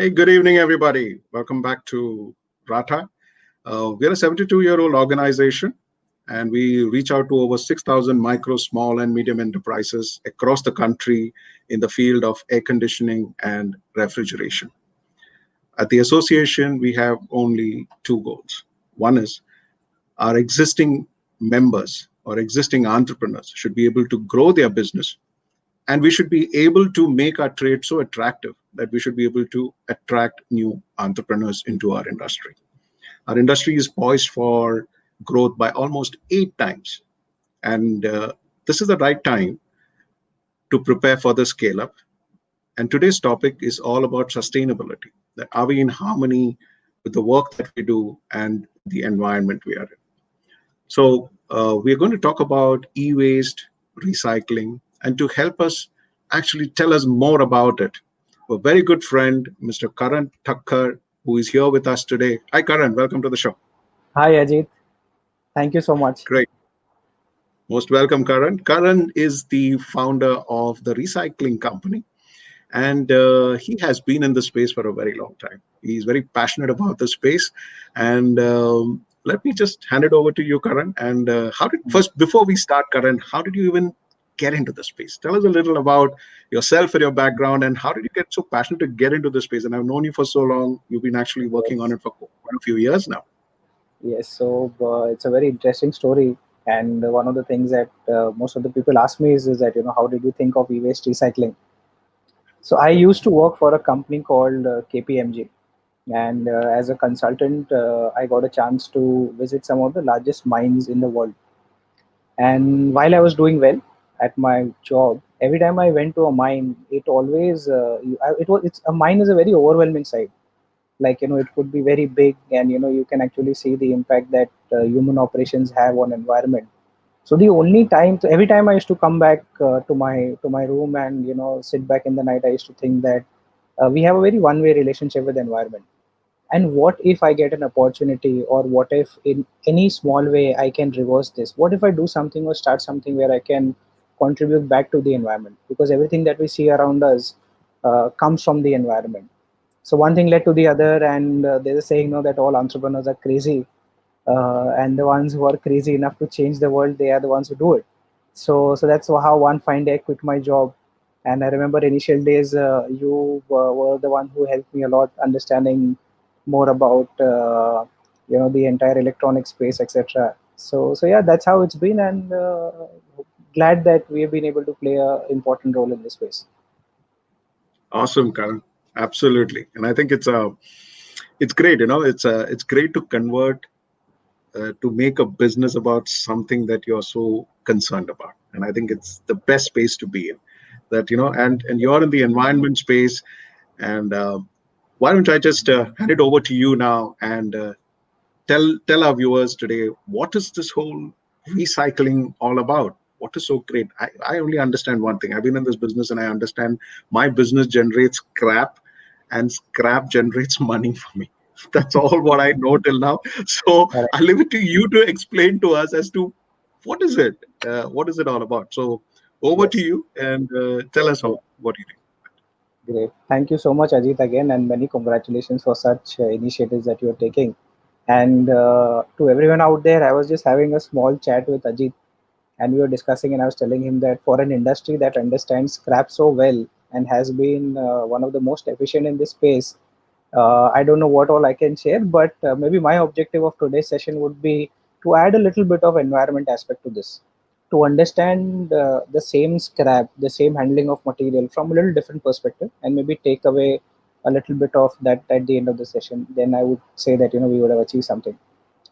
Hey, good evening, everybody. Welcome back to Rata. We're a 72-year-old organization, and we reach out to over 6,000 micro, small, and medium enterprises across the country in the field of air conditioning and refrigeration. At the association, we have only two goals. One is our existing members or existing entrepreneurs should be able to grow their business, and we should be able to make our trade so attractive that we should be able to attract new entrepreneurs into our industry. Our industry is poised for growth by almost 8 times, and this is the right time to prepare for the scale up. And today's topic is all about sustainability. That are we in harmony with the work that we do and the environment we are in? So we're going to talk about e-waste, recycling, and to help us actually tell us more about it, a very good friend, Mr. Karan Thakkar, who is here with us today. Hi, Karan. Welcome to the show. Hi Ajit, thank you so much. Great. Most welcome, Karan. Karan is the founder of the recycling company, and he has been in the space for a very long time. He's very passionate about the space, and let me just hand it over to you, Karan. And how did first, before we start, Karan, how did you even get into the space? Tell us a little about yourself and your background, and how did you get so passionate to get into the space? And I've known you for so long; you've been actually working on Yes, it for quite a few years now. yes. So it's a very interesting story, and one of the things that most of the people ask me is that how did you think of e-waste recycling? So I used to work for a company called KPMG, and as a consultant, I got a chance to visit some of the largest mines in the world. And while I was doing well at my job, every time I went to a mine, it always it was it's a mine is a very overwhelming sight. Like it could be very big, and you can actually see the impact that human operations have on environment. So the only time, so every time I used to come back to my room and sit back in the night, I used to think that we have a very one way relationship with the environment. And what if I get an opportunity, or what if in any small way I can reverse this? What if I do something or start something where I can contribute back to the environment? Because everything that we see around us comes from the environment. So one thing led to the other, and there's a saying, that all entrepreneurs are crazy, and the ones who are crazy enough to change the world, they are the ones who do it. So that's how one fine day I quit my job. And I remember initial days, you were the one who helped me a lot understanding more about the entire electronic space, etc. So yeah, that's how it's been, and glad that we have been able to play a important role in this space. Awesome, Karan. Absolutely, and I think it's great. It's great to convert to make a business about something that you're so concerned about, and I think it's the best space to be in. That and you're in the environment space, and why don't I just hand it over to you now and tell our viewers today, what is this whole recycling all about? What is so great? I only understand one thing. I've been in this business, and I understand my business generates scrap, and scrap generates money for me. That's all what I know till now. So Correct. I leave it to you to explain to us as to what is it all about. So over to Yes. you, and tell us Yeah. what you think. Great. Thank you so much, Ajit, again, and many congratulations for such initiatives that you're taking. And to everyone out there, I was just having a small chat with Ajit, and we were discussing, and I was telling him that for an industry that understands scrap so well and has been one of the most efficient in this space, I don't know what all I can share, but maybe my objective of today's session would be to add a little bit of environment aspect to this, to understand the same scrap, the same handling of material from a little different perspective, and maybe take away a little bit of that at the end of the session. Then I would say that we would have achieved something.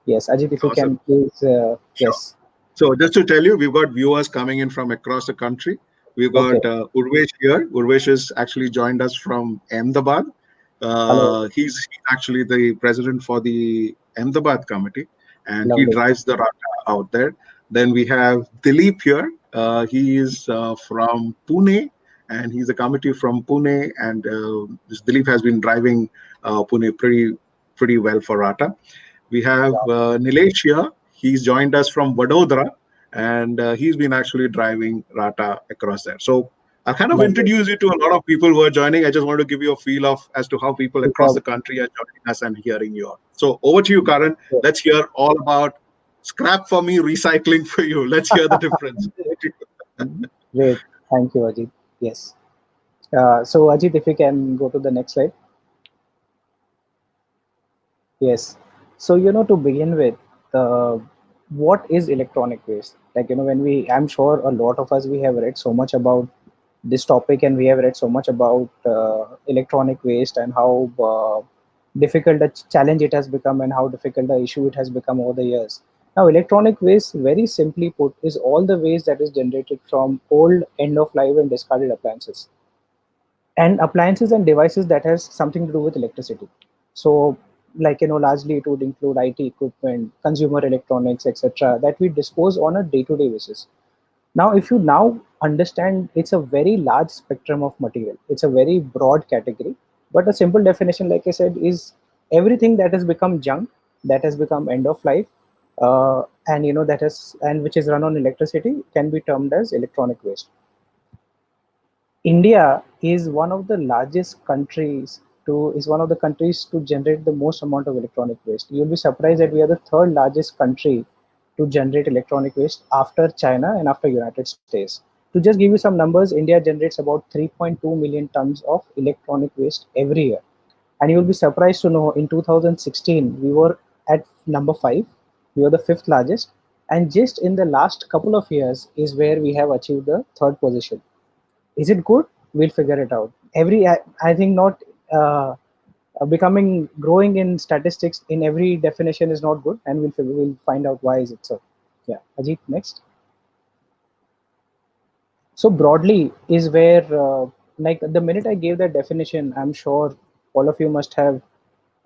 Yes, Ajit, if you Awesome. can please, Sure. yes, So just to tell you, we've got viewers coming in from across the country. We've got okay, Urvesh here. Urvesh has actually joined us from Ahmedabad. hello, He's actually the president for the Ahmedabad committee, and he lovely, drives the Rata out there. Then we have Dilip here. He is from Pune, and he's a committee from Pune. And this Dilip has been driving Pune pretty well for Rata. We have yeah, Nilesh here. He's joined us from Vadodara, and he's been actually driving Rata across there. So I'll kind of Lovely. introduce you to a lot of people who are joining. I just want to give you a feel of as to how people across Superb. the country are joining us and hearing you all. So over to you, Karan. Yeah. Let's hear all about scrap for me, recycling for you. Let's hear the difference. Over to you. Great. Thank you, Ajit. Yes. So, Ajit, if you can go to the next slide. Yes. So, to begin with, what is electronic waste? Like, I'm sure a lot of us, we have read so much about this topic, and we have read so much about electronic waste and how difficult a challenge it has become and how difficult the issue it has become over the years. Now, electronic waste, very simply put, is all the waste that is generated from old, end of life, and discarded appliances, and appliances and devices that has something to do with electricity. So, like, largely it would include IT equipment, consumer electronics, etc., that we dispose on a day-to-day basis. Now, if you now understand, it's a very large spectrum of material. It's a very broad category, but a simple definition, like I said, is everything that has become junk, that has become end of life, and that has and which is run on electricity, can be termed as electronic waste. India is one of the countries to generate the most amount of electronic waste. You'll be surprised that we are the third largest country to generate electronic waste after China and after United States. To just give you some numbers, India generates about 3.2 million tons of electronic waste every year. And you'll be surprised to know in 2016 we were at number 5. We were the fifth largest, and just in the last couple of years is where we have achieved the third position. Is it good? We'll figure it out. I think not. Becoming growing in statistics in every definition is not good, and we'll find out why is it so. Yeah, Ajit, next. So broadly is where, like, the minute I gave that definition, I'm sure all of you must have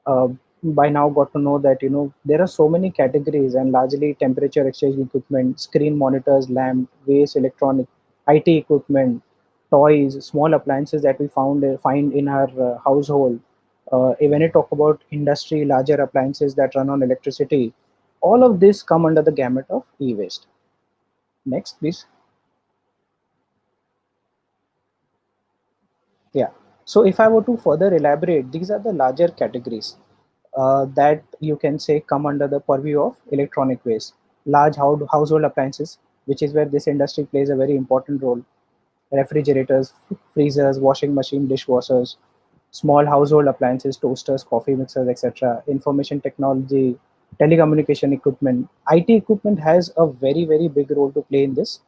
uh, by now got to know that there are so many categories, and largely temperature exchange equipment, screen monitors, lamp, waste electronic, IT equipment, toys, small appliances that we find in our household. When I talk about industry, larger appliances that run on electricity, all of this come under the gamut of e-waste. Next, please. Yeah. So if I were to further elaborate, these are the larger categories that you can say come under the purview of electronic waste. Large household appliances, which is where this industry plays a very important role. Refrigerators, freezers, washing machine, dishwashers, small household appliances, toasters, coffee mixers, etc. Information technology, telecommunication equipment. IT equipment has a very, very big role to play in this.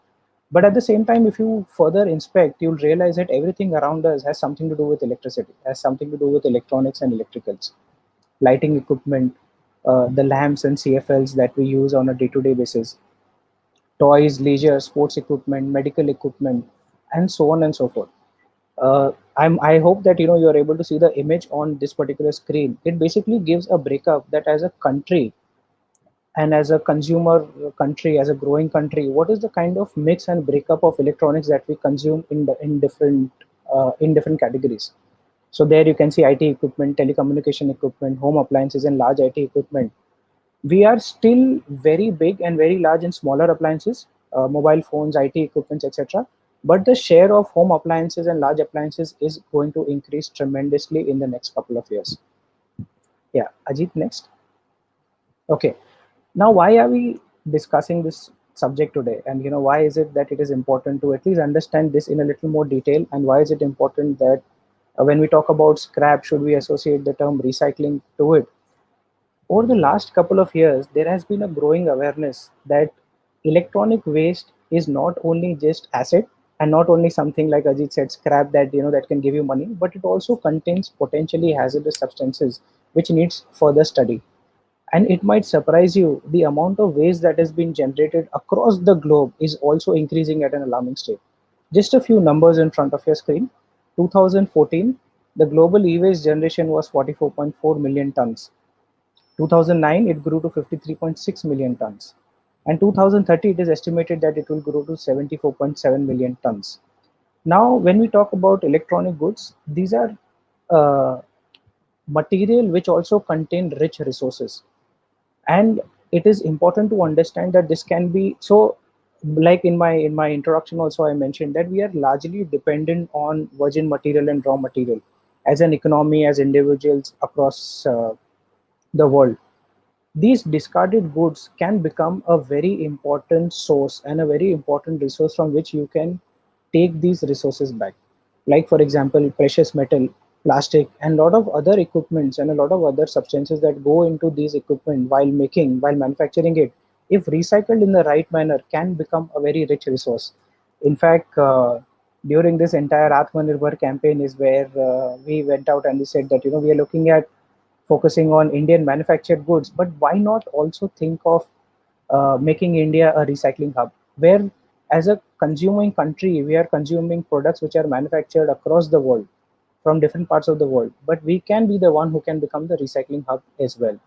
But at the same time, if you further inspect, you'll realize that everything around us has something to do with electricity, has something to do with electronics and electricals, lighting equipment, the lamps and CFLs that we use on a day-to-day basis, toys, leisure, sports equipment, medical equipment, and so on and so forth. I hope that you are able to see the image on this particular screen. It basically gives a breakup that as a country and as a consumer country, as a growing country, what is the kind of mix and breakup of electronics that we consume in different categories. So there you can see IT equipment, telecommunication equipment, home appliances, and large IT equipment. We are still very big and very large in smaller appliances, mobile phones, IT equipments, etc. But the share of home appliances and large appliances is going to increase tremendously in the next couple of years. Yeah, Ajit, next. Okay. Now, why are we discussing this subject today? And why is it that it is important to at least understand this in a little more detail? And why is it important that when we talk about scrap, should we associate the term recycling to it? Over the last couple of years, there has been a growing awareness that electronic waste is not only just asset and not only something like Ajit said, scrap that that can give you money, but it also contains potentially hazardous substances which needs further study. And it might surprise you, the amount of waste that has been generated across the globe is also increasing at an alarming state. Just a few numbers in front of your screen. 2014, the global e-waste generation was 44.4 million tons. 2009, it grew to 53.6 million tons. And 2030, it is estimated that it will grow to 74.7 million tons. Now, when we talk about electronic goods, these are uh, material which also contain rich resources, and it is important to understand that this can be so like in my introduction also, I mentioned that we are largely dependent on virgin material and raw material as an economy, as individuals across the world. These discarded goods can become a very important source and a very important resource from which you can take these resources back. Like, for example, precious metal, plastic, and a lot of other equipments and a lot of other substances that go into these equipment while manufacturing it, if recycled in the right manner, can become a very rich resource. In fact, during this entire Atmanirbhar campaign is where we went out and we said that we are looking at focusing on Indian manufactured goods, but why not also think of making India a recycling hub, where as a consuming country, we are consuming products which are manufactured across the world from different parts of the world, but we can be the one who can become the recycling hub as well.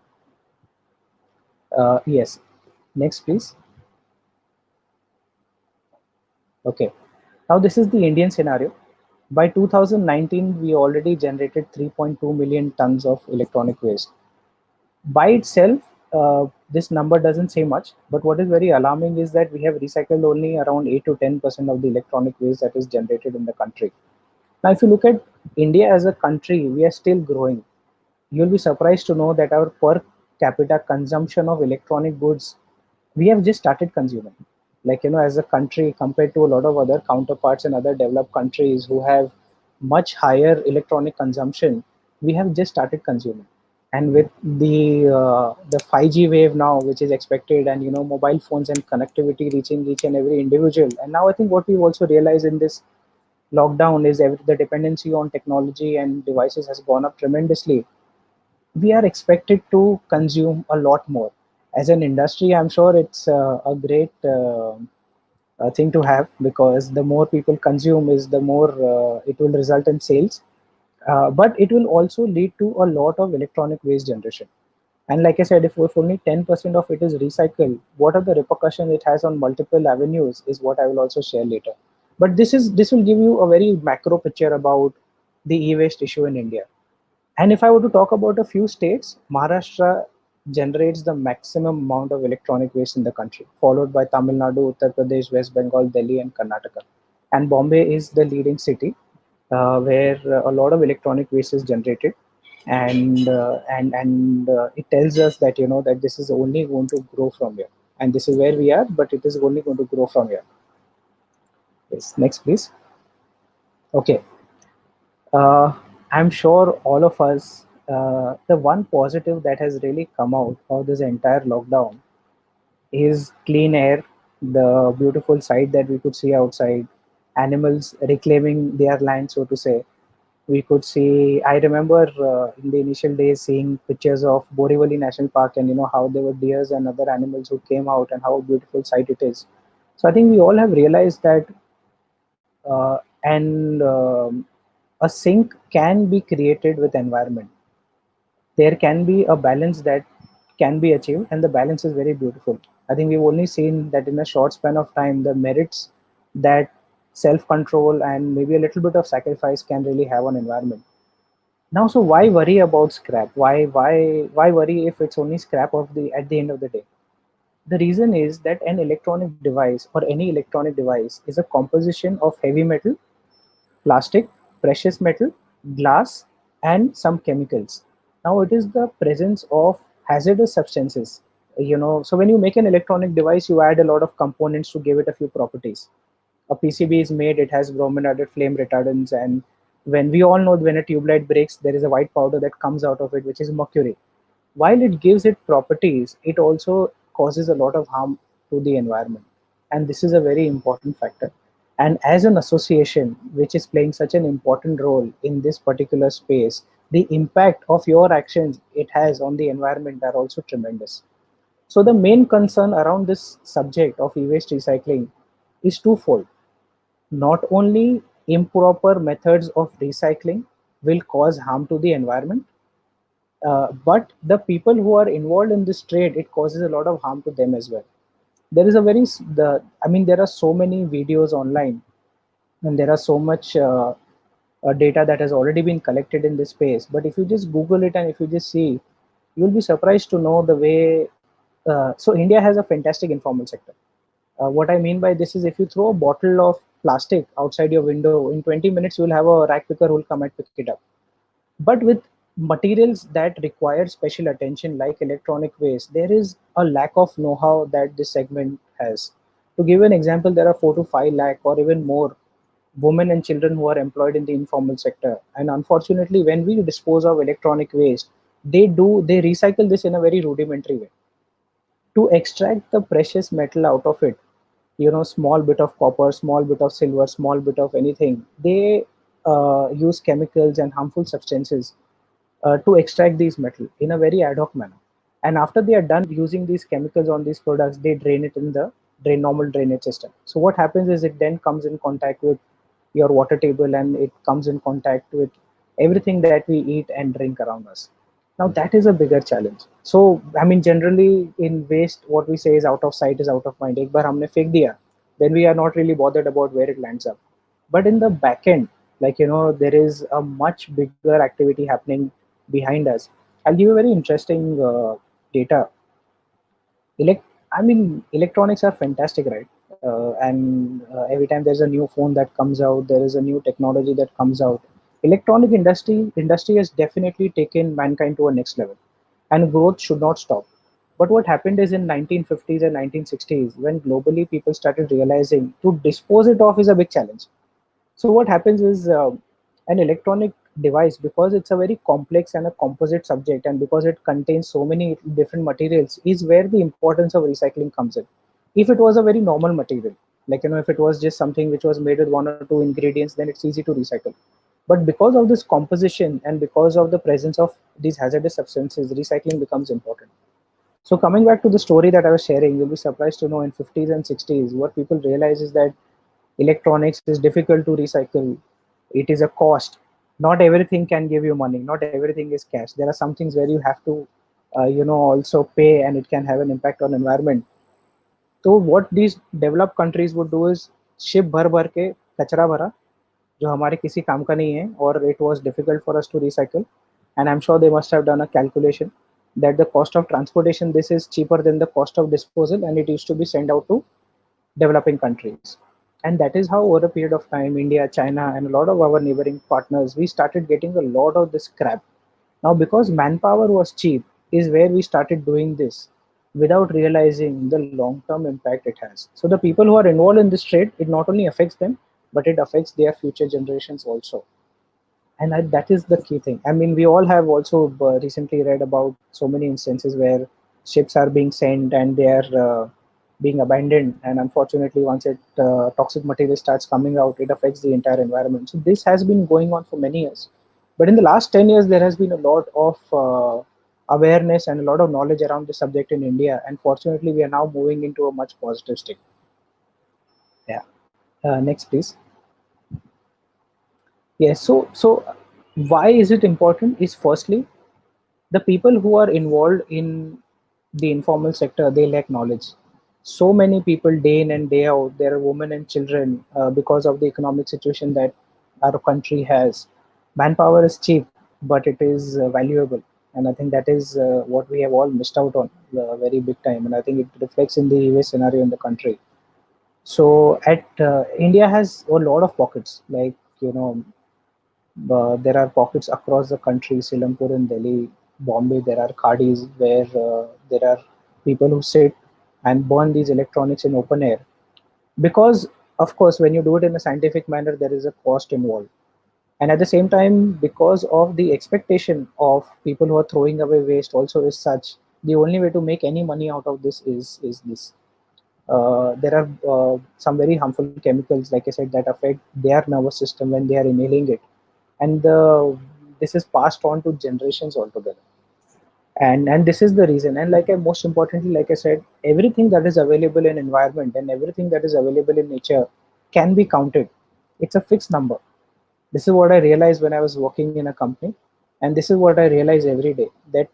Yes. Next, please. Okay. Now, this is the Indian scenario. By 2019, we already generated 3.2 million tons of electronic waste. By itself, this number doesn't say much, but what is very alarming is that we have recycled only around 8 to 10% of the electronic waste that is generated in the country. Now, if you look at India as a country, we are still growing. You'll be surprised to know that our per capita consumption of electronic goods, we have just started consuming. Like, as a country, compared to a lot of other counterparts in other developed countries who have much higher electronic consumption, we have just started consuming. And with the 5G wave now, which is expected, and mobile phones and connectivity reaching each and every individual, and now I think what we've also realized in this lockdown is the dependency on technology and devices has gone up tremendously. We are expected to consume a lot more. As an industry, I'm sure it's a great thing to have, because the more people consume is the more it will result in sales. But it will also lead to a lot of electronic waste generation. And like I said, if only 10% of it is recycled, what are the repercussions it has on multiple avenues is what I will also share later. But this will give you a very macro picture about the e-waste issue in India. And if I were to talk about a few states, Maharashtra generates the maximum amount of electronic waste in the country, followed by Tamil Nadu, Uttar Pradesh, West Bengal, Delhi, and Karnataka. And Bombay is the leading city where a lot of electronic waste is generated. And it tells us that that this is only going to grow from here. And this is where we are, but it is only going to grow from here. Yes, next, please. Okay. I'm sure all of us, the one positive that has really come out of this entire lockdown is clean air, the beautiful sight that we could see outside, animals reclaiming their land, so to say. We could see, I remember in the initial days seeing pictures of Borivali National Park, and how there were deers and other animals who came out, and how a beautiful sight it is. So I think we all have realized that and a sink can be created with environment. There can be a balance that can be achieved, and the balance is very beautiful. I think we've only seen that in a short span of time, the merits that self control and maybe a little bit of sacrifice can really have on environment. Now, so why worry about scrap? Why worry if it's only scrap of the at the end of the day? The reason is that an electronic device, or any electronic device, is a composition of heavy metal, plastic, precious metal, glass, and some chemicals. Now, it is the presence of hazardous substances. So when you make an electronic device, you add a lot of components to give it a few properties. A PCB is made, it has bromine added flame retardants, and when we all know, when a tube light breaks, there is a white powder that comes out of it, which is mercury. While it gives it properties, it also causes a lot of harm to the environment. And this is a very important factor. And as an association, which is playing such an important role in this particular space, the impact of your actions it has on the environment are also tremendous. So the main concern around this subject of e-waste recycling is twofold. Not only improper methods of recycling will cause harm to the environment, but the people who are involved in this trade, it causes a lot of harm to them as well. There is a very there are so many videos online, and there are so much data that has already been collected in this space. But if you just Google it and if you just see, you'll be surprised to know the way. So India has a fantastic informal sector. What I mean by this is, if you throw a bottle of plastic outside your window, in 20 minutes you'll have a rack picker who will come and pick it up. But with materials that require special attention, like electronic waste, there is a lack of know-how that this segment has. To give an example, there are 4 to 5 lakh or even more women and children who are employed in the informal sector. And unfortunately, when we dispose of electronic waste, they recycle this in a very rudimentary way to extract the precious metal out of it. Small bit of copper, small bit of silver, small bit of anything, they use chemicals and harmful substances to extract these metal in a very ad hoc manner. And after they are done using these chemicals on these products, they drain it in the normal drainage system. So what happens is, it then comes in contact with your water table, and it comes in contact with everything that we eat and drink around us. Now that is a bigger challenge. So I mean, generally in waste, what we say is out of sight is out of mind. Ek bar humne फेंक दिया, then we are not really bothered about where it lands up. But in the back end, there is a much bigger activity happening behind us. I'll give you very interesting data. Electronics are fantastic, right? And every time there's a new phone that comes out, there is a new technology that comes out. Electronic industry has definitely taken mankind to a next level, and growth should not stop. But what happened is, in 1950s and 1960s, when globally people started realizing to dispose it off is a big challenge. So what happens is, an electronic device, because it's a very complex and a composite subject, and because it contains so many different materials, is where the importance of recycling comes in. If it was a very normal material, if it was just something which was made with 1 or 2 ingredients, then it's easy to recycle. But because of this composition and because of the presence of these hazardous substances, recycling becomes important. So coming back to the story that I was sharing, you'll be surprised to know, in 50s and 60s, what people realize is that electronics is difficult to recycle. It is a cost. Not everything can give you money. Not everything is cash. There are some things where you have to, also pay, and it can have an impact on environment. So what these developed countries would do is, ship भर भर के कचरा भरा, जो हमारे किसी काम का नहीं है, और it was difficult for us to recycle. And I'm sure they must have done a calculation that the cost of transportation, this is cheaper than the cost of disposal, and it used to be sent out to developing countries. And that is how, over a period of time, India, China, and a lot of our neighboring partners, we started getting a lot of this scrap. Now, because manpower was cheap, is where we started doing this without realizing the long term impact it has. So, the people who are involved in this trade, it not only affects them, but it affects their future generations also. And that is the key thing. I mean, we all have also recently read about so many instances where ships are being sent and they are being abandoned, and unfortunately, once it toxic material starts coming out, it affects the entire environment. So this has been going on for many years, but in the last 10 years there has been a lot of awareness and a lot of knowledge around the subject in India, and fortunately we are now moving into a much positive state. Yeah. Next please. Yes. So why is it important is, firstly, the people who are involved in the informal sector, they lack knowledge. So many people, day in and day out, there are women and children, because of the economic situation that our country has. Manpower is cheap, but it is valuable, and I think that is what we have all missed out on very big time, and I think it reflects in the US scenario in the country. So at India has a lot of pockets, like, there are pockets across the country, Selampur in Delhi, Bombay, there are khadis where there are people who sit and burn these electronics in open air. Because, of course, when you do it in a scientific manner, there is a cost involved. And at the same time, because of the expectation of people who are throwing away waste also is such, the only way to make any money out of this is this. There are some very harmful chemicals, like I said, that affect their nervous system when they are inhaling it, and this is passed on to generations altogether. And this is the reason. And most importantly, like I said, everything that is available in environment and everything that is available in nature can be counted. It's a fixed number. This is what I realized when I was working in a company, and this is what I realize every day, that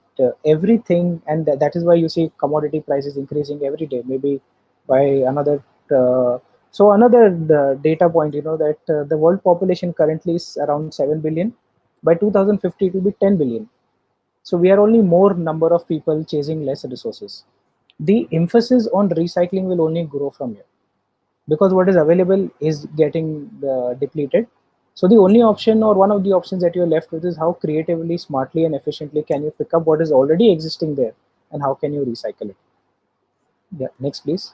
everything, and that is why you see commodity prices increasing every day, maybe by another. Uh, so another data point, that the world population currently is around 7 billion. By 2050, it will be 10 billion. So we are only more number of people chasing less resources. The emphasis on recycling will only grow from here. because what is available is getting depleted. So the only option, or one of the options that you're left with, is how creatively, smartly, and efficiently can you pick up what is already existing there, and how can you recycle it. Yeah, next please.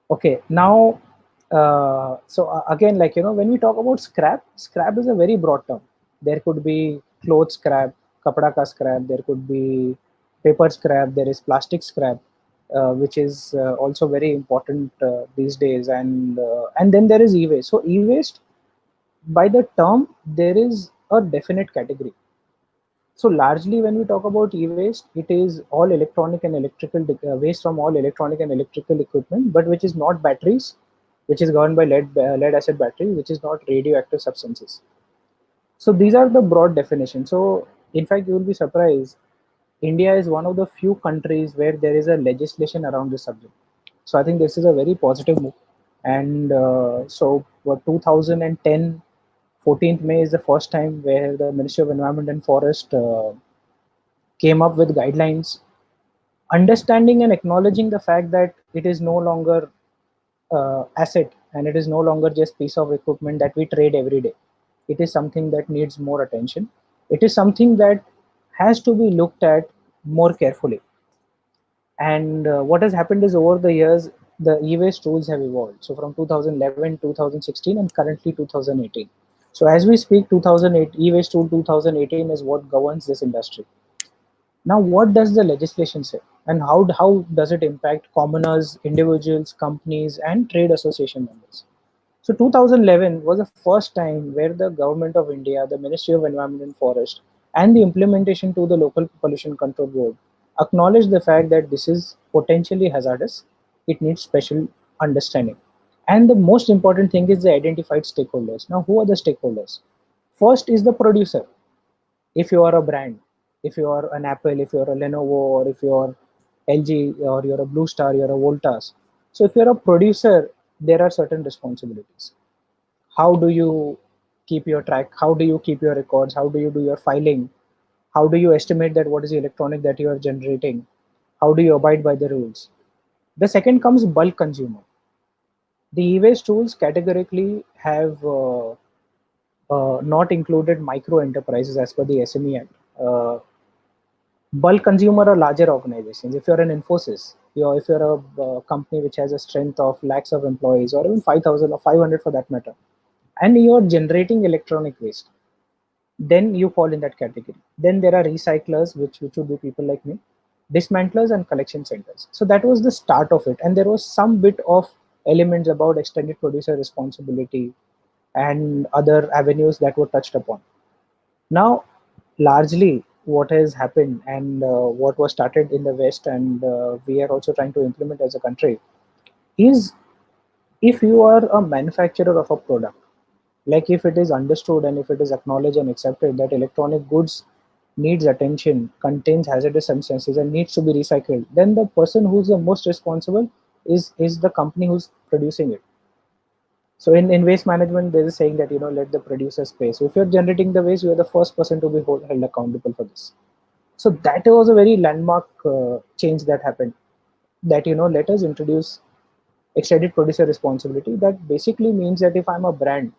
Okay, now, again, like, when we talk about scrap, scrap is a very broad term. There could be cloth scrap, kapda ka scrap, there could be paper scrap, there is plastic scrap, which is also very important these days, and then there is e-waste. So e-waste, by the term, there is a definite category. So largely, when we talk about e-waste, it is all electronic and electrical waste from all electronic and electrical equipment, but which is not batteries, which is governed by lead acid battery, which is not radioactive substances. So these are the broad definitions. So in fact, you will be surprised. India is one of the few countries where there is a legislation around this subject. So I think this is a very positive move. And what 2010 14th May is the first time where the Ministry of Environment and Forest came up with guidelines, understanding and acknowledging the fact that it is no longer asset, and it is no longer just piece of equipment that we trade every day. It is something that needs more attention. It is something that has to be looked at more carefully. And what has happened is, over the years, the e-waste tools have evolved. So from 2011, 2016, and currently 2018. So as we speak, 2008 e-waste tool 2018 is what governs this industry. Now, what does the legislation say, and how does it impact commoners, individuals, companies, and trade association members? So, 2011 was the first time where the government of India, the Ministry of Environment and Forest, and the implementation to the local pollution control board acknowledged the fact that this is potentially hazardous. It needs special understanding. And the most important thing is the identified stakeholders. Now, who are the stakeholders? First is the producer. If you are a brand, if you are an Apple, if you're a Lenovo, or if you're LG, or you're a Blue Star, you're a Voltas. So if you're a producer, there are certain responsibilities. How do you keep your track? How do you keep your records? How do you do your filing? How do you estimate that what is the electronic that you are generating? How do you abide by the rules? The second comes bulk consumer. The e-waste tools categorically have not included micro enterprises as per the SME Act. Bulk consumer are larger organizations. If you're an Infosys, if you're a company which has a strength of lakhs of employees, or even 5,000 or 500 for that matter, and you're generating electronic waste, then you fall in that category. Then there are recyclers, which would be people like me, dismantlers, and collection centers. So that was the start of it, and there was some bit of elements about extended producer responsibility and other avenues that were touched upon. Now, largely, what has happened, and what was started in the West, and we are also trying to implement as a country, is, if you are a manufacturer of a product, like if it is understood and if it is acknowledged and accepted that electronic goods needs attention, contains hazardous substances, and needs to be recycled, then the person who's the most responsible is the company who's producing it. So in waste management, there's a saying that, let the producer pay. So if you're generating the waste, you're the first person to be held accountable for this. So that was a very landmark change that happened. That, let us introduce extended producer responsibility. That basically means that if I'm a brand,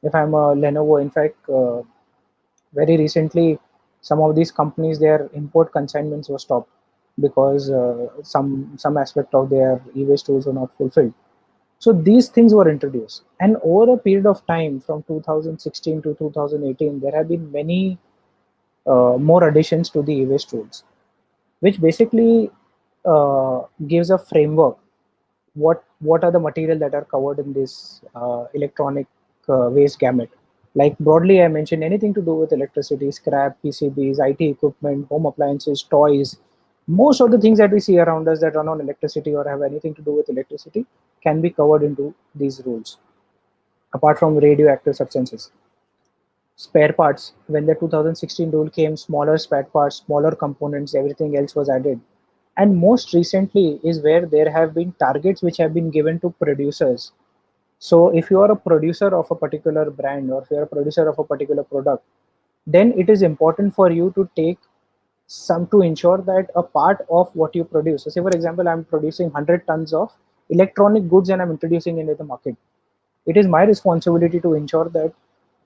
if I'm a Lenovo, in fact, very recently, some of these companies, their import consignments were stopped because some aspect of their e-waste tools were not fulfilled. So these things were introduced, and over a period of time from 2016 to 2018, there have been many more additions to the e-waste tools, which basically gives a framework. What are the material that are covered in this electronic waste gamut? Like broadly, I mentioned anything to do with electricity, scrap, PCBs, IT equipment, home appliances, toys. Most of the things that we see around us that run on electricity or have anything to do with electricity can be covered into these rules, apart from radioactive substances. Spare parts, when the 2016 rule came, smaller spare parts, smaller components, everything else was added. And most recently is where there have been targets which have been given to producers. So if you are a producer of a particular brand, or if you are a producer of a particular product, then it is important for you to take some, to ensure that a part of what you produce. So say for example, I'm producing 100 tons of electronic goods and I'm introducing into the market, it is my responsibility to ensure that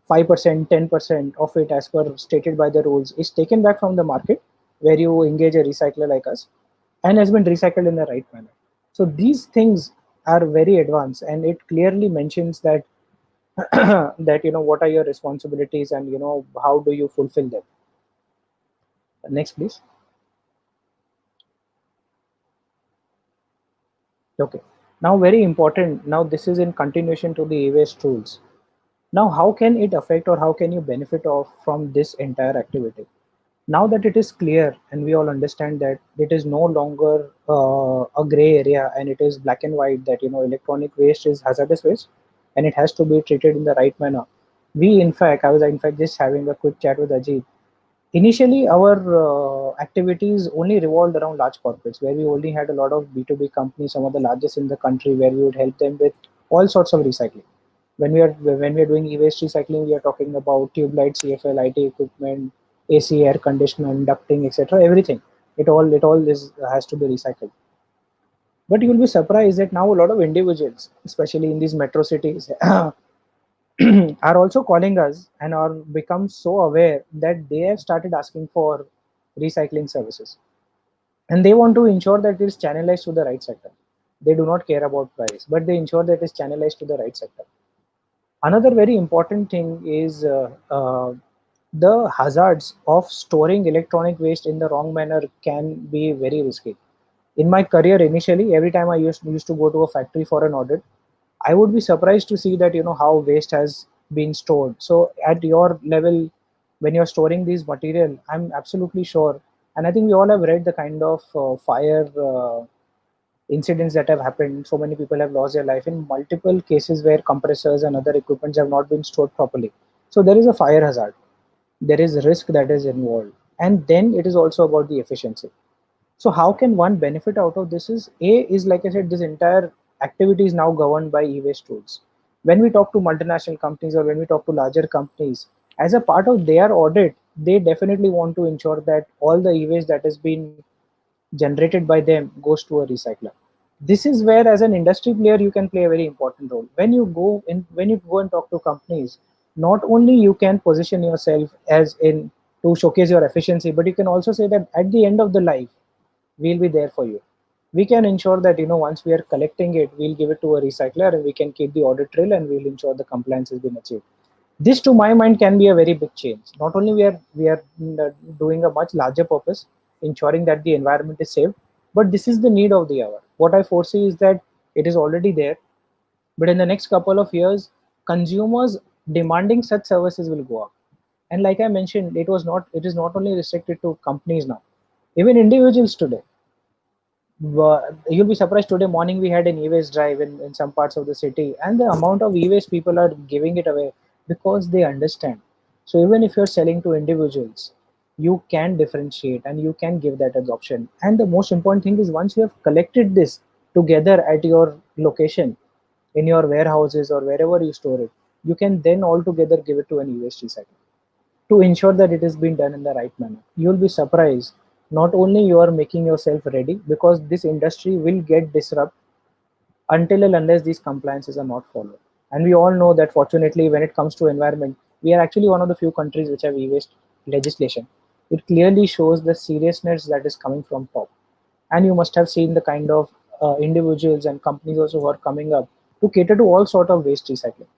5%, 10% of it, as per stated by the rules, is taken back from the market where you engage a recycler like us and has been recycled in the right manner. So these things are very advanced, and it clearly mentions that that what are your responsibilities and how do you fulfill them. Next, please. Okay. Now, very important. Now, this is in continuation to the e-waste rules. Now, how can it affect or how can you benefit of from this entire activity? Now that it is clear and we all understand that it is no longer a gray area and it is black and white, that electronic waste is hazardous waste and it has to be treated in the right manner. We, in fact, I was in fact just having a quick chat with Ajit. Initially, our activities only revolved around large corporates, where we only had a lot of B2B companies, some of the largest in the country, where we would help them with all sorts of recycling. When we are doing e-waste recycling, we are talking about tube light, CFL, IT equipment, AC, air conditioning, ducting, etc. Everything. It all is has to be recycled. But you'll be surprised that now a lot of individuals, especially in these metro cities, are also calling us and are become so aware that they have started asking for recycling services, and they want to ensure that it is channelized to the right sector. They do not care about price, but they ensure that it is channelized to the right sector. Another very important thing is the hazards of storing electronic waste in the wrong manner can be very risky. In my career, initially, every time I used to go to a factory for an audit, I would be surprised to see that how waste has been stored. So at your level, when you're storing these material, I'm absolutely sure, and I think we all have read the kind of fire incidents that have happened. So many people have lost their life in multiple cases where compressors and other equipments have not been stored properly. So there is a fire hazard. There is risk that is involved, and then it is also about the efficiency. So how can one benefit out of this is like I said, this entire activity is now governed by e-waste rules. When we talk to multinational companies or when we talk to larger companies, as a part of their audit, they definitely want to ensure that all the e-waste that has been generated by them goes to a recycler. This is where, as an industry player, you can play a very important role. When you go and talk to companies, not only you can position yourself as in to showcase your efficiency, but you can also say that at the end of the life, we'll be there for you. We can ensure that once we are collecting it, we'll give it to a recycler and we can keep the audit trail and we'll ensure the compliance has been achieved. This, to my mind, can be a very big change. Not only we are doing a much larger purpose, ensuring that the environment is safe, but this is the need of the hour. What I foresee is that it is already there, but in the next couple of years, consumers demanding such services will go up. And like I mentioned, it is not only restricted to companies now, even individuals today. You'll be surprised, today morning we had an e-waste drive in some parts of the city, and the amount of e-waste people are giving it away because they understand. So even if you're selling to individuals, you can differentiate and you can give that as option. And the most important thing is, once you have collected this together at your location, in your warehouses or wherever you store it, you can then all together give it to an e-waste recycler to ensure that it is being done in the right manner. You'll be surprised. Not only you are making yourself ready, because this industry will get disrupted until and unless these compliances are not followed. And we all know that fortunately, when it comes to environment, we are actually one of the few countries which have e-waste legislation. It clearly shows the seriousness that is coming from top. And you must have seen the kind of individuals and companies also who are coming up to cater to all sort of waste recycling.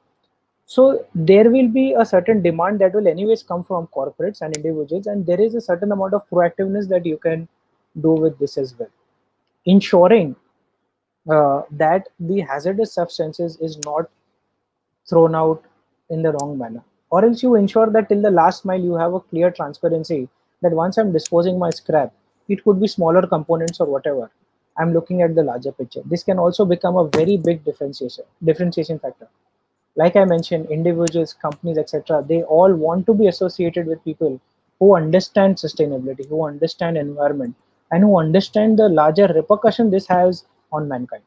So there will be a certain demand that will anyways come from corporates and individuals, and there is a certain amount of proactiveness that you can do with this as well, ensuring that the hazardous substances is not thrown out in the wrong manner, or else you ensure that till the last mile you have a clear transparency that once I'm disposing my scrap, it could be smaller components or whatever, I'm looking at the larger picture. This can also become a very big differentiation factor. Like I mentioned, individuals, companies, etc., they all want to be associated with people who understand sustainability, who understand environment, and who understand the larger repercussion this has on mankind.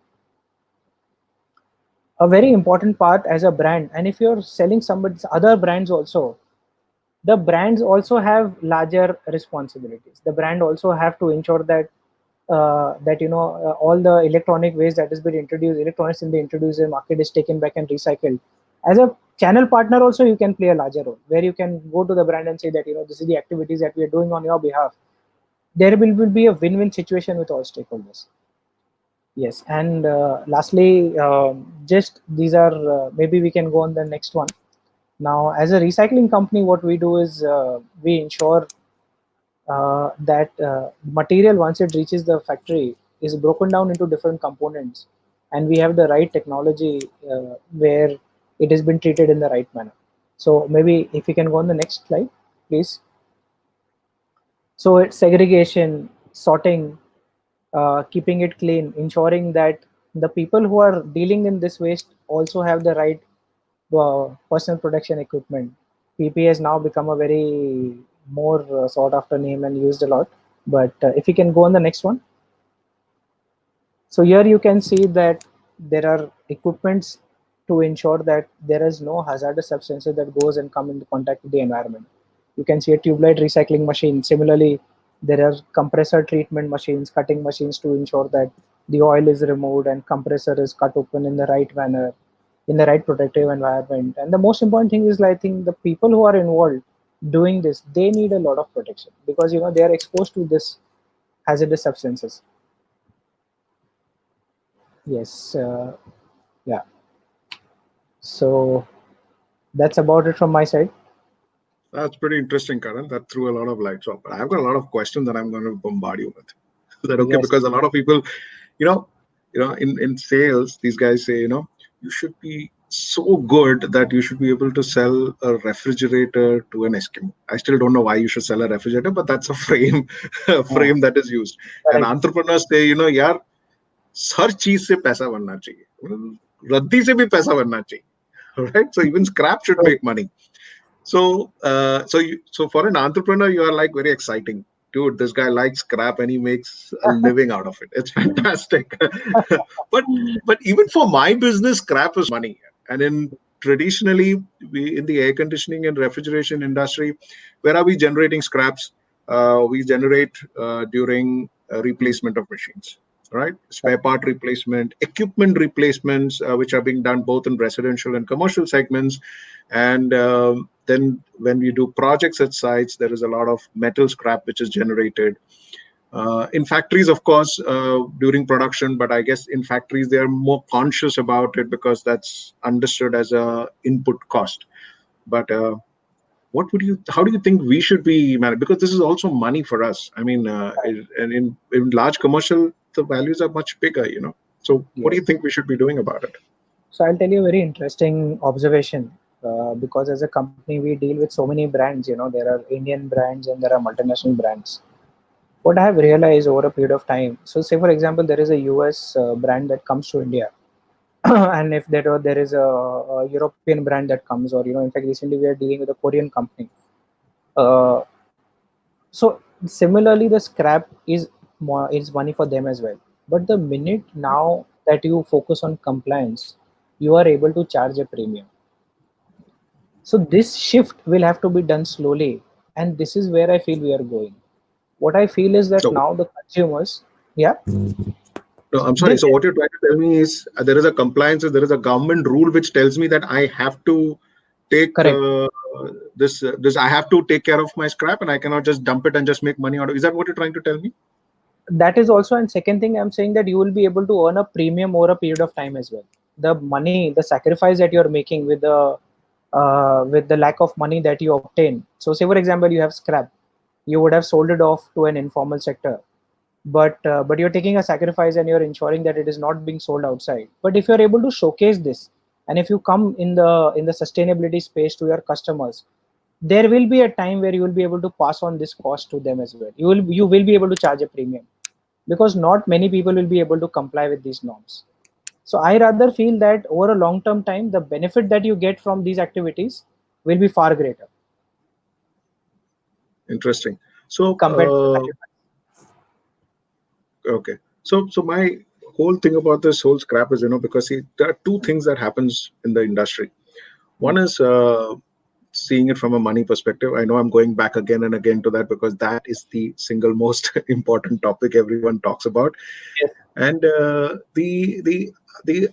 A very important part as a brand, and if you're selling somebody's other brands also, the brands also have larger responsibilities. The brand also have to ensure that that all the electronic waste that has been introduced, electronics in the introduced market is taken back and recycled. As a channel partner, also you can play a larger role where you can go to the brand and say that this is the activities that we are doing on your behalf. There will be a win-win situation with all stakeholders. Yes, and lastly, just these are maybe we can go on the next one. Now, as a recycling company, what we do is we ensure that material once it reaches the factory is broken down into different components, and we have the right technology where it has been treated in the right manner. So maybe if you can go on the next slide, please. So it's segregation, sorting, keeping it clean, ensuring that the people who are dealing in this waste also have the right personal protection equipment. PP has now become a very more sought after name and used a lot. But if you can go on the next one. So here you can see that there are equipments to ensure that there is no hazardous substances that goes and come into contact with the environment. You can see a tube-light recycling machine. Similarly, there are compressor treatment machines, cutting machines to ensure that the oil is removed and compressor is cut open in the right manner, in the right protective environment. And the most important thing is, I think, the people who are involved doing this, they need a lot of protection because they are exposed to this hazardous substances. Yes, yeah. So that's about it from my side. That's pretty interesting, Karan. That threw a lot of lights off. But I've got a lot of questions that I'm going to bombard you with. Is that okay? Yes, Because a lot of people, you know, in sales, these guys say, you should be so good that you should be able to sell a refrigerator to an Eskimo. I still don't know why you should sell a refrigerator, but that's a frame, a yeah, frame that is used. And correct. entrepreneurs say, यार हर चीज से पैसा बनना चाहिए, रद्दी से भी पैसा बनना चाहिए, right? So even scrap should So, make money. So for an entrepreneur, you are like very exciting, dude. This guy likes scrap and he makes a living out of it. It's fantastic. but but even for my business, scrap is money. And in traditionally, we in the air conditioning and refrigeration industry, where are we generating scraps? We generate during replacement of machines, right? Spare part replacement, equipment replacements, which are being done both in residential and commercial segments. And then when we do projects at sites, there is a lot of metal scrap which is generated. In factories, of course, during production, but I guess in factories, they are more conscious about it because that's understood as a input cost. But how do you think we should be managed? Because this is also money for us. I mean, and in large commercial, the values are much bigger. So what do yes. you think we should be doing about it? So I'll tell you a very interesting observation because as a company we deal with so many brands. There are Indian brands and there are multinational brands. What I have realized over a period of time. So say for example, there is a US brand that comes to India, and if there is a European brand that comes, or in fact recently we are dealing with a Korean company. Uh, So similarly, the scrap is money for them as well. But the minute now that you focus on compliance, you are able to charge a premium. So this shift will have to be done slowly, and this is where I feel we are going. What I feel is that So now the consumers, yeah, no, I'm sorry. they, So what you're trying to tell me is there is a compliance, there is a government rule which tells me that I have to take correct. this. I have to take care of my scrap, and I cannot just dump it and just make money out of. Is that what you're trying to tell me? That is also, and second thing I'm saying that you will be able to earn a premium over a period of time as well. The money, the sacrifice that you're making with the lack of money that you obtain. So say for example you have scrap, you would have sold it off to an informal sector, but you're taking a sacrifice and you're ensuring that it is not being sold outside. But if you're able to showcase this, and if you come in the sustainability space to your customers, there will be a time where you will be able to pass on this cost to them as well. You will be able to charge a premium because not many people will be able to comply with these norms. So I rather feel that over a long term time, the benefit that you get from these activities will be far greater Interesting. So compared to the sacrifice. okay. So my whole thing about this whole scrap is because see, there are two things that happens in the industry. One is seeing it from a money perspective. I know I'm going back again and again to that because that is the single most important topic everyone talks about. Yes. And the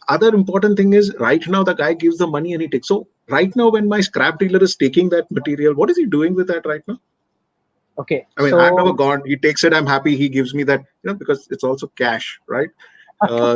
other important thing is right now the guy gives the money and he takes. So right now, when my scrap dealer is taking that material, what is he doing with that right now? Okay. I mean, I've never So gone. He takes it. I'm happy. He gives me that, because it's also cash, right? Yeah,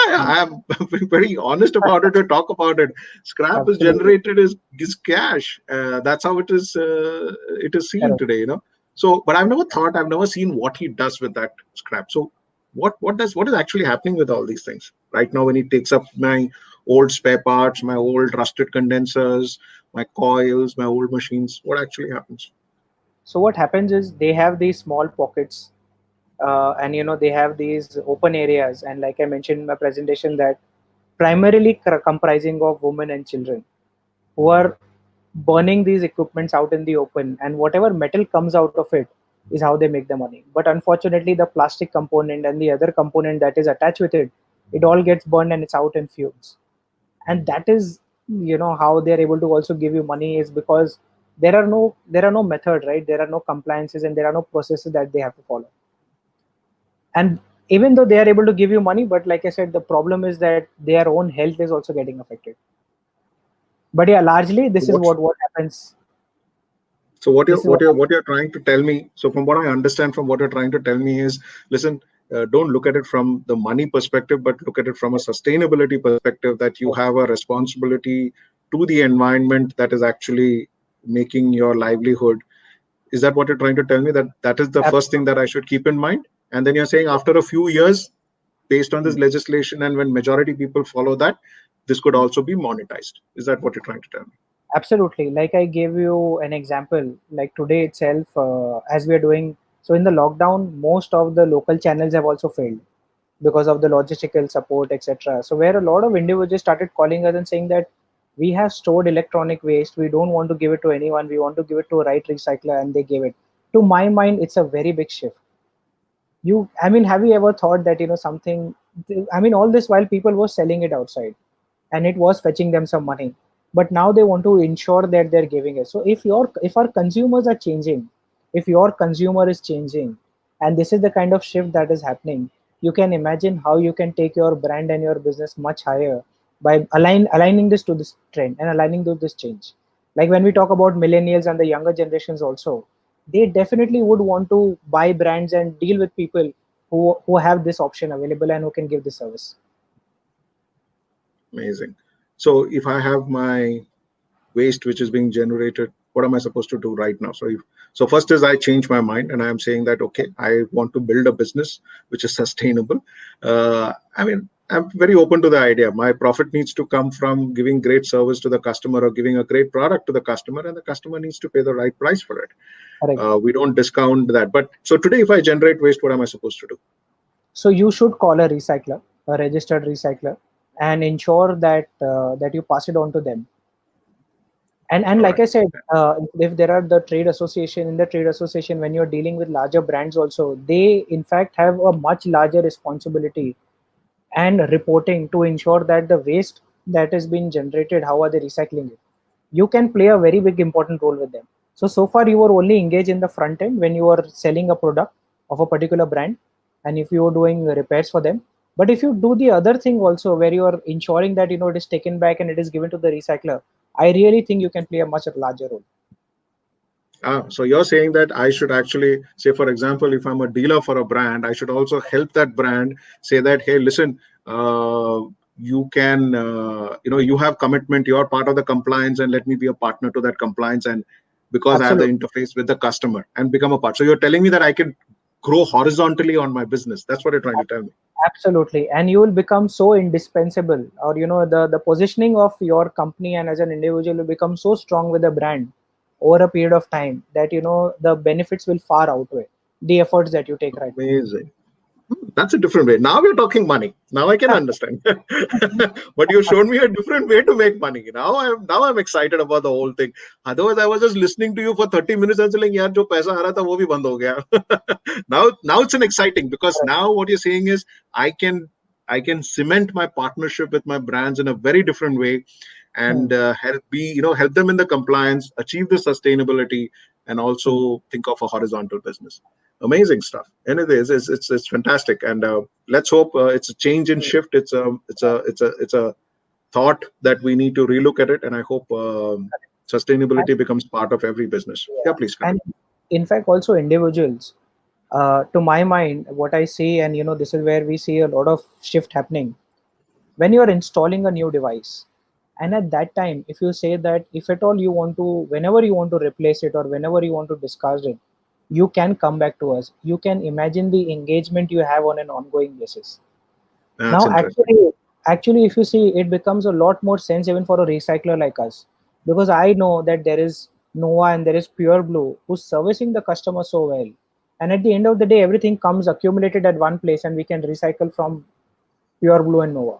I'm very honest about it to talk about it. Scrap is absolutely generated is cash. That's how it is. It is seen correct. today, So, but I've never seen what he does with that scrap. So, what is actually happening with all these things right now when he takes up my old spare parts, my old rusted condensers, my coils, my old machines? What actually happens? So what happens is they have these small pockets, and they have these open areas, and like I mentioned in my presentation, that primarily comprising of women and children who are burning these equipments out in the open, and whatever metal comes out of it is how they make the money. But unfortunately, the plastic component and the other component that is attached with it, it all gets burned and it's out in fumes. And that is, how they're able to also give you money, is because there are no method, right? There are no compliances and there are no processes that they have to follow. And even though they are able to give you money, but like I said, the problem is that their own health is also getting affected. But yeah, largely this is What's what happens. So what you're This is what what you're trying to tell me. So from what I understand, from what you're trying to tell me is, listen, don't look at it from the money perspective, but look at it from a sustainability perspective. That you have a responsibility to the environment that is actually making your livelihood. Is that what you're trying to tell me? That is the first thing absolutely. that I should keep in mind. And then you're saying after a few years, based on this legislation, and when majority people follow that, this could also be monetized. Is that what you're trying to tell me? Absolutely. Like I gave you an example, like today itself, as we are doing. So in the lockdown, most of the local channels have also failed because of the logistical support, etc. So where a lot of individuals started calling us and saying that we have stored electronic waste, we don't want to give it to anyone, we want to give it to a right recycler, and they gave it. To my mind, it's a very big shift. I mean, have you ever thought that something? I mean, all this while people were selling it outside, and it was fetching them some money, but now they want to ensure that they're giving it. So if our consumers are changing, if your consumer is changing, and this is the kind of shift that is happening, you can imagine how you can take your brand and your business much higher by aligning this to this trend and aligning to this change. Like when we talk about millennials and the younger generations also, they definitely would want to buy brands and deal with people who have this option available and who can give this service. Amazing. So if I have my waste which is being generated, what am I supposed to do right now? So first is I change my mind and I am saying that okay, I want to build a business which is sustainable. I mean, I'm very open to the idea. My profit needs to come from giving great service to the customer or giving a great product to the customer, and the customer needs to pay the right price for it. Correct. We don't discount that. But so today, if I generate waste, what am I supposed to do? So you should call a recycler, a registered recycler, and ensure that you pass it on to them. And All like right. I said, if there are the trade association, in the trade association, when you're dealing with larger brands also, they in fact have a much larger responsibility and reporting to ensure that the waste that is being generated, how are they recycling it? You can play a very big important role with them. So far you were only engaged in the front end when you are selling a product of a particular brand, and if you are doing repairs for them. But if you do the other thing also, where you are ensuring that it is taken back and it is given to the recycler, I really think you can play a much larger role. So you're saying that I should actually say, for example, if I'm a dealer for a brand, I should also help that brand say that, hey, listen, you can, you have commitment, you're part of the compliance, and let me be a partner to that compliance. And because I have the Absolutely. interface with the customer and become a part. So you're telling me that I can grow horizontally on my business. That's what you're trying to tell me. Absolutely, and you will become so indispensable, or the positioning of your company and as an individual will become so strong with the brand over a period of time that the benefits will far outweigh the efforts that you take right now. Amazing. That's a different way. Now we're talking money. Now I can understand. But you showed me a different way to make money. Now I'm excited about the whole thing. Otherwise, I was just listening to you for 30 minutes and saying, "यार जो पैसा आ रहा था वो भी बंद हो गया." Now it's an exciting because Correct. now what you're saying is I can cement my partnership with my brands in a very different way, and help them in the compliance, achieve the sustainability, and also think of a horizontal business. Amazing stuff. And it's fantastic. And let's hope it's a change in shift. It's a thought that we need to relook at it. And I hope sustainability becomes part of every business. Yeah, please. And in fact, also individuals. To my mind, what I see, and this is where we see a lot of shift happening. When you are installing a new device, and at that time, if you say that if at all you want to, whenever you want to replace it or whenever you want to discard it, you can come back to us. You can imagine the engagement you have on an ongoing basis. That's Now, interesting. actually, if you see, it becomes a lot more sense even for a recycler like us, because I know that there is Nova and there is Pure Blue who's servicing the customer so well, and at the end of the day, everything comes accumulated at one place, and we can recycle from Pure Blue and Nova.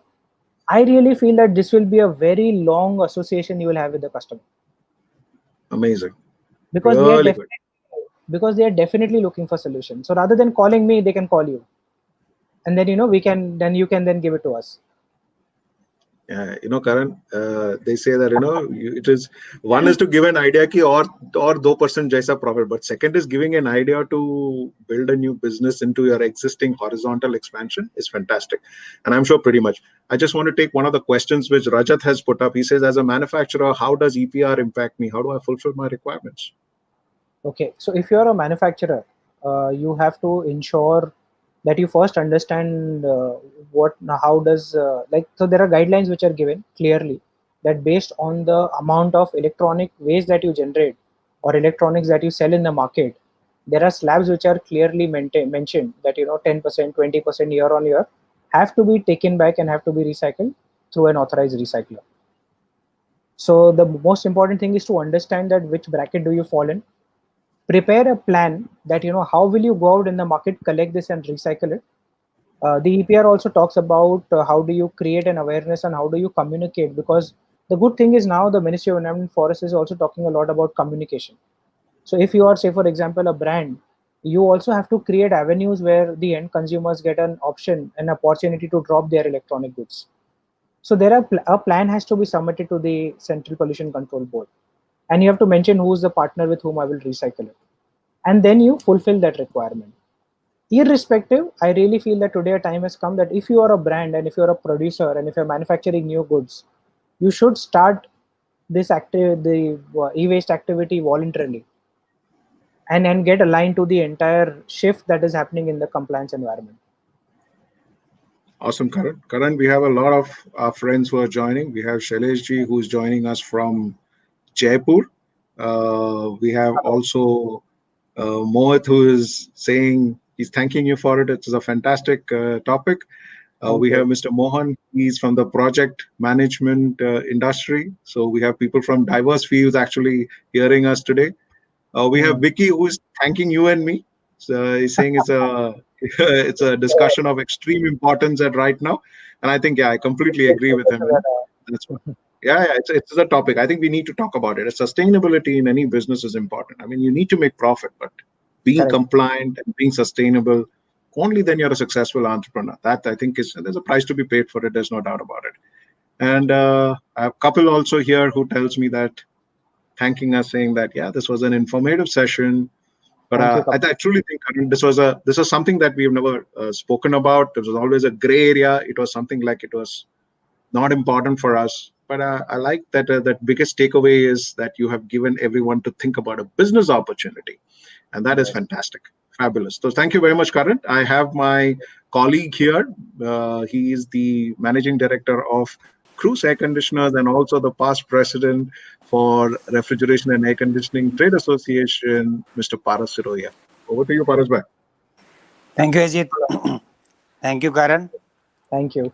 I really feel that this will be a very long association you will have with the customer, Amazing. because they are Really good. definitely looking for solutions. So rather than calling me, they can call you, and then you can then give it to us. Karan, they say that it is one is to give an idea ki or 2% jaisa profit, but second is giving an idea to build a new business into your existing horizontal expansion is fantastic, and I'm sure pretty much. I just want to take one of the questions which Rajat has put up. He says, as a manufacturer, how does EPR impact me? How do I fulfill my requirements? Okay, so if you are a manufacturer, you have to ensure that you first understand how does so there are guidelines which are given clearly that based on the amount of electronic waste that you generate or electronics that you sell in the market, there are slabs which are clearly mentioned that 10%, 20% year on year have to be taken back and have to be recycled through an authorized recycler. So the most important thing is to understand that which bracket do you fall in. Prepare a plan that how will you go out in the market, collect this and recycle it. The EPR also talks about how do you create an awareness and how do you communicate, because the good thing is now the Ministry of Environment and Forest is also talking a lot about communication. So if you are, say for example, a brand, you also have to create avenues where the end consumers get an option, an opportunity to drop their electronic goods. So there are a plan has to be submitted to the Central Pollution Control Board, and you have to mention who is the partner with whom I will recycle it, and then you fulfill that requirement. Irrespective, I really feel that today a time has come that if you are a brand and if you're a producer and if you're manufacturing new goods, you should start the e-waste activity voluntarily, and get aligned to the entire shift that is happening in the compliance environment. Awesome, Karan. Karan, we have a lot of our friends who are joining. We have Shaileshji, who's joining us from Jaipur. We have also Mohit, who is saying he's thanking you for it. It's a fantastic topic. We have Mr. Mohan. He's from the project management industry. So we have people from diverse fields actually hearing us today. We have Vicky, who's thanking you and me. So he's saying it's a it's a discussion of extreme importance at right now, and I think I completely agree with him. That's what. It's a topic. I think we need to talk about it. Sustainability in any business is important. I mean, you need to make profit, but being Correct. compliant and being sustainable, only then you're a successful entrepreneur. That I think there's a price to be paid for it. There's no doubt about it. And I have a couple also here who tells me that thanking us, saying that this was an informative session. But I truly think, Karan, this was something that we've never spoken about. It was always a gray area. It was something like it was not important for us. But I like that that biggest takeaway is that you have given everyone to think about a business opportunity, and that is fantastic, fabulous. So thank you very much, Karan. I have my colleague here. He is the managing director of Cruise Air Conditioners and also the past president for Refrigeration and Air Conditioning Trade Association, Mr. Paras Siroya. Over to you, Paras bhai. Thank you Ajit. Thank you Karan. Thank you.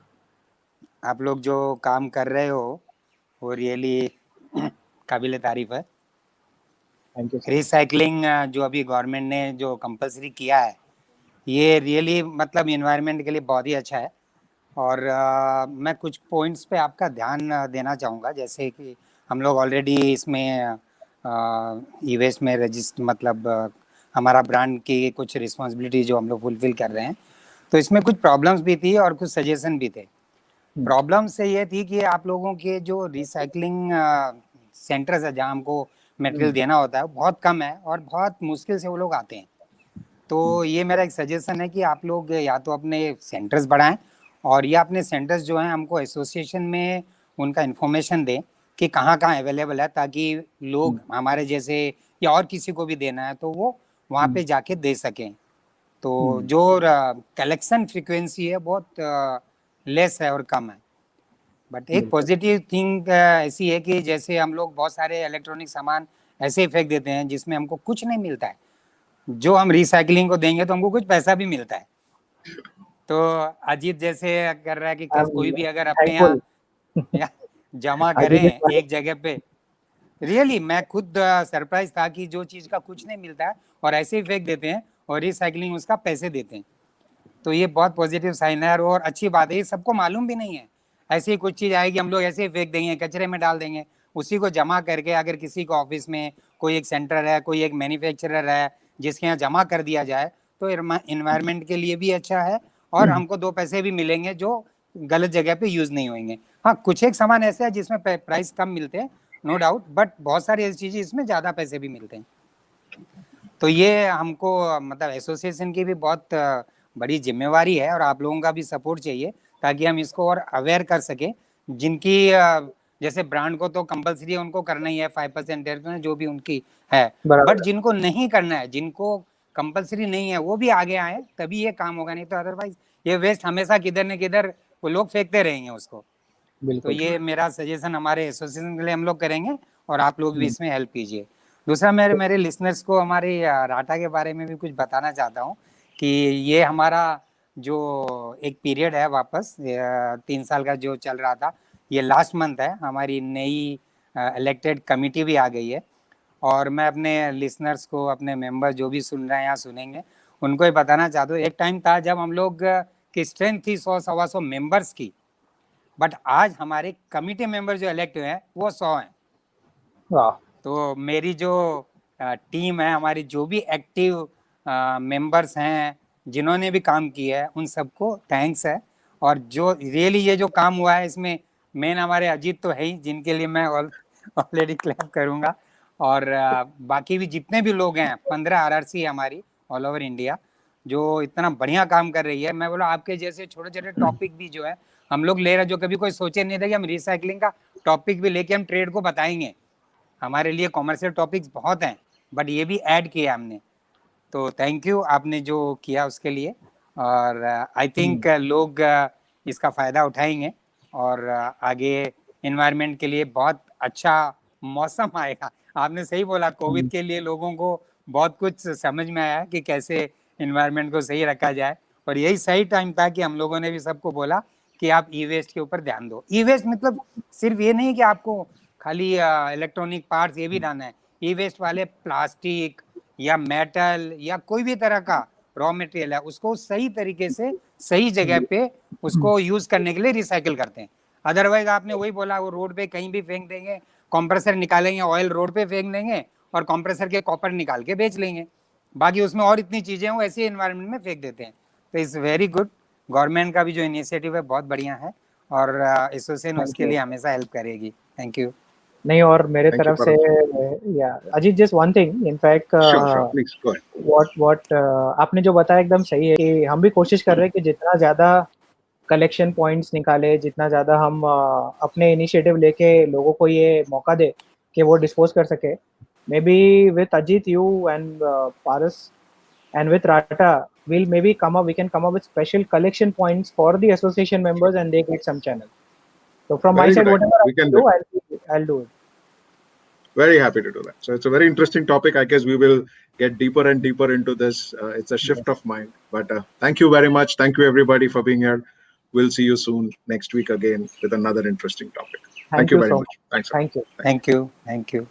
आप लोग जो काम कर रहे हो वो really काबिल तारीफ है. Thank you. रिसाइकलिंग जो अभी गवर्नमेंट ने जो कंपलसरी किया है, ये रियली मतलब इन्वायरमेंट के लिए बहुत ही अच्छा है. और मैं कुछ पॉइंट्स पे आपका ध्यान देना चाहूँगा. जैसे कि हम लोग ऑलरेडी इसमें ई वेस्ट में रजिस्टर मतलब हमारा ब्रांड की कुछ रिस्पॉन्सिबिलिटी जो हम लोग फुलफिल कर रहे हैं, तो इसमें कुछ प्रॉब्लम्स भी थी और कुछ सजेशन भी थे. प्रॉब्लम से ये थी कि आप लोगों के जो रिसाइकलिंग सेंटर्स है जहाँ हमको मटेरियल देना होता है बहुत कम है और बहुत मुश्किल से वो लोग आते हैं। तो ये मेरा एक सजेशन है कि आप लोग या तो अपने सेंटर्स बढ़ाएं और या अपने सेंटर्स जो हैं हमको एसोसिएशन में उनका इन्फॉर्मेशन दें कि कहाँ कहाँ अवेलेबल है, ताकि लोग हमारे जैसे या और किसी को भी देना है तो वो वहाँ पे जाके दे सकें। तो जो कलेक्शन फ्रीक्वेंसी है बहुत लेस है और कम है। बट एक पॉजिटिव थिंग ऐसी है कि जैसे हम लोग बहुत सारे इलेक्ट्रॉनिक सामान ऐसे फेंक देते हैं जिसमें हमको कुछ नहीं मिलता है, जो हम रिसाइकलिंग को देंगे तो हमको कुछ पैसा भी मिलता है। तो अजीत जैसे कर रहा है कि कोई भी अगर अपने यहाँ जमा करें एक जगह पे, रियली मैं खुद सरप्राइज था कि जो चीज़ का कुछ नहीं मिलता है और ऐसे ही फेंक देते हैं और रिसाइकलिंग उसका पैसे देते हैं। तो ये बहुत पॉजिटिव साइन है और अच्छी बात है। ये सबको मालूम भी नहीं है। ऐसी कुछ चीज़ आएगी हम लोग ऐसे ही फेंक देंगे, कचरे में डाल देंगे, उसी को जमा करके अगर किसी को ऑफिस में कोई एक सेंटर है, कोई एक मैन्युफैक्चरर है जिसके यहाँ जमा कर दिया जाए तो इन्वायरमेंट के लिए भी अच्छा है और हमको दो पैसे भी मिलेंगे जो गलत जगह पे यूज़ नहीं होंगे। हाँ, कुछ एक सामान ऐसे है जिसमें प्राइस कम मिलते हैं, नो डाउट, बट बहुत सारी ऐसी चीज़ें इसमें ज़्यादा पैसे भी मिलते हैं। तो ये हमको मतलब एसोसिएशन की भी बहुत बड़ी जिम्मेवारी है और आप लोगों का भी सपोर्ट चाहिए ताकि हम इसको और अवेयर कर सकें। जिनकी जैसे ब्रांड को तो कंपलसरी उनको करना ही है 5% टेरिफ जो भी उनकी है, बट जिनको नहीं करना है, जिनको कंपलसरी नहीं है, वो भी आगे आए तभी ये काम होगा, नहीं तो अदरवाइज ये वेस्ट हमेशा किधर न किधर वो लोग फेंकते रहेंगे उसको। तो ये मेरा सजेशन हमारे एसोसिएशन के लिए हम लोग करेंगे और आप लोग भी इसमें हेल्प कीजिए। दूसरा मेरे लिसनर्स को हमारे राटा के बारे में भी कुछ बताना चाहता हूँ कि ये हमारा जो एक पीरियड है वापस 3 साल का जो चल रहा था, ये लास्ट मंथ है। हमारी नई इलेक्टेड कमिटी भी आ गई है और मैं अपने लिसनर्स को, अपने मेंबर जो भी सुन रहे हैं या सुनेंगे, उनको ये बताना चाहता हूँ। एक टाइम था जब हम लोग की स्ट्रेंथ थी 100-125 मेंबर्स की, बट आज हमारे कमिटी मेंबर जो इलेक्ट हुए हैं वो 100 हैं। तो मेरी जो टीम है, हमारी जो भी एक्टिव मेंबर्स हैं जिन्होंने भी काम किया है, उन सबको थैंक्स है। और जो रियली ये जो काम हुआ है इसमें मेन हमारे अजीत तो है ही, जिनके लिए मैं ऑलरेडी क्लैप करूँगा। और बाकी भी जितने भी लोग हैं, 15 आरआरसी हमारी ऑल ओवर इंडिया जो इतना बढ़िया काम कर रही है। मैं बोला आपके जैसे छोटे छोटे टॉपिक भी जो है हम लोग ले रहे, जो कभी कोई सोचे नहीं था कि हम रिसाइकलिंग का टॉपिक भी लेके हम ट्रेड को बताएंगे। हमारे लिए कॉमर्शियल टॉपिक्स बहुत हैं बट ये भी ऐड किया हमने। तो थैंक यू आपने जो किया उसके लिए। और आई थिंक लोग इसका फ़ायदा उठाएंगे और आगे इन्वायरमेंट के लिए बहुत अच्छा मौसम आएगा। आपने सही बोला, कोविड के लिए लोगों को बहुत कुछ समझ में आया कि कैसे इन्वायरमेंट को सही रखा जाए और यही सही टाइम था कि हम लोगों ने भी सबको बोला कि आप ई वेस्ट के ऊपर ध्यान दो। ई वेस्ट मतलब सिर्फ ये नहीं कि आपको खाली इलेक्ट्रॉनिक पार्ट्स ये भी डालना है। ई वेस्ट वाले प्लास्टिक या मेटल या कोई भी तरह का रॉ मटेरियल है उसको सही तरीके से सही जगह पे उसको यूज करने के लिए रिसाइकिल करते हैं। अदरवाइज आपने वही बोला, वो रोड पे कहीं भी फेंक देंगे, कंप्रेसर निकालेंगे, ऑयल रोड पे फेंक देंगे और कंप्रेसर के कॉपर निकाल के बेच लेंगे, बाकी उसमें और इतनी चीजें वो ऐसे एनवायरनमेंट में फेंक देते हैं। तो इट्स वेरी गुड, गवर्नमेंट का भी जो इनिशिएटिव है बहुत बढ़िया है और एसोसिएशन उसके लिए हमेशा हेल्प करेगी। Thank you. नहीं, और मेरे तरफ से या Ajit, just one thing, in fact what आपने जो बताया एकदम सही है कि हम भी कोशिश कर रहे हैं कि जितना ज़्यादा कलेक्शन पॉइंट्स निकाले, जितना ज़्यादा हम अपने इनिशिएटिव लेके लोगों को ये मौका दे कि वो डिस्पोज कर सके। May be with Ajit, you and Paras and with Rata we'll maybe we can come up with special collection points for the association members and they get some channel. So from my side, whatever I can do, I'll do it. Very happy to do that. So it's a very interesting topic. I guess we will get deeper and deeper into this. It's a shift of mind, but thank you very much. Thank you everybody for being here. We'll see you soon next week again with another interesting topic. Thank you very much. Thanks. Thank you. Thank you. Thank you.